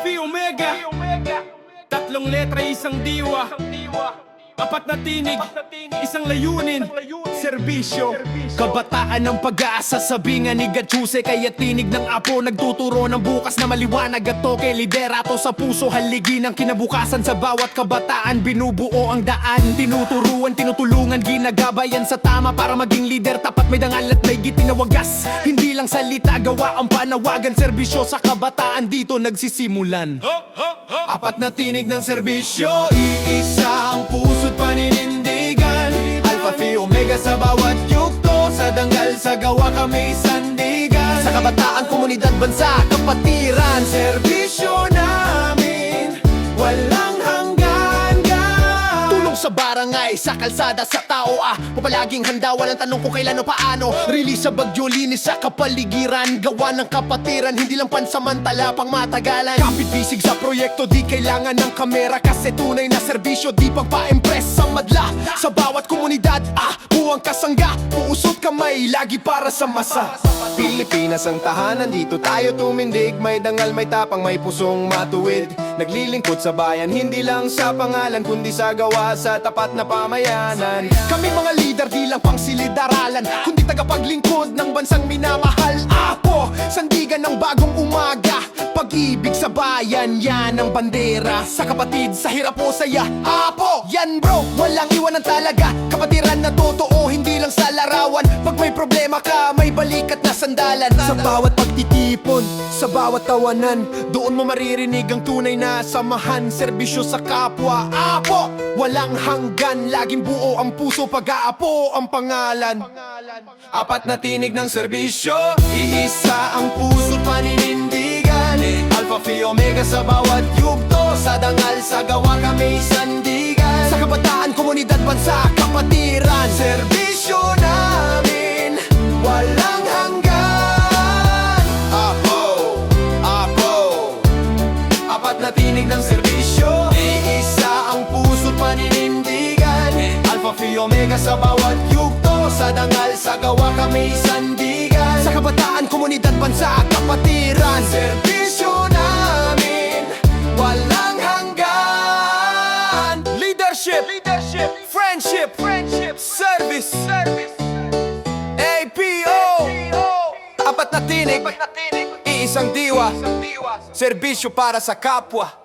Phi Omega, tatlong letra, isang diwa. Apat na tinig, isang layunin, serbisyo. Kabataan ng pag-aasa, sabi nga ni Gatchuse. Kaya tinig ng apo, nagtuturo ng bukas na maliwanag at toke. Liderato sa puso, haligi ng kinabukasan. Sa bawat kabataan, binubuo ang daan. Tinuturuan, tinutulungan, ginagabayan sa tama. Para maging leader, tapat may dangal at may gitinawagas. Hindi lang salita, gawa ang panawagan. Serbisyo sa kabataan, dito nagsisimulan. Apat na tinig ng serbisyo, iisa ang puso't paninindigan. Alpha Phi Omega sa bawat yugto, sa dangal sa gawa kami sandigan. Sa kabataan, komunidad, bansa, kapatiran, serbisyo namin walang hanggan. Tulong sa barangay, sa kalsada, sa tao papalaging handa, walang tanong kung kailan o paano. Release sa bagyo, linis sa kapaligiran. Gawa ng kapatiran, hindi lang pansamantala, pang matagalan. Kapit bisig sa proyekto, di kailangan ng kamera. Kasi tunay na serbisyo, di pagpa-impress sa madla. Sa bawat komunidad, buwang kasangga, puusot kamay, lagi para sa masa. Pilipinas ang tahanan, dito tayo tumindig. May dangal, may tapang, may pusong matuwid. Naglilingkod sa bayan, hindi lang sa pangalan, kundi sa gawa, sa tapat na pamayanan. Kami mga leader, di lang pang silid-aralan, kundi tagapaglingkod ng bansang minamahal. Apo, sandigan ng bagong umaga, pag-ibig sa bayan, yan ang bandera. Sa kapatid, sa hirap o saya, apo, yan bro, walang iwanan talaga. Kapatiran na totoo, hindi lang sa larawan. Pag may problema ka, may balikat na sandalan. Sa bawat pagtitipon, sa bawat tawanan, doon mo maririnig ang tunay na samahan. Serbisyo sa kapwa, apo, walang hanggan. Laging buo ang puso, pag-aapo ang pangalan. Apat na tinig ng serbisyo, iisa ang puso't paninindigan. Alpha Phi Omega sa bawat yugto, sa dangal sa gawa kami sandigan. Sa kabataan, komunidad, bansa, kapatiran, serbisyo namin walang hanggan. Apo, apo, apat na tinig ng serbisyo, iisa ang puso't paninindigan. Alpha Phi Omega sa bawat yugto, sa dangal sa gawa kami sandigan. Sa kabataan, komunidad, bansa, kapatiran, serbisyo namin walang hanggan. Leadership, friendship, service, APO. Apat na tinig, iisang diwa, serbisyo para sa kapwa.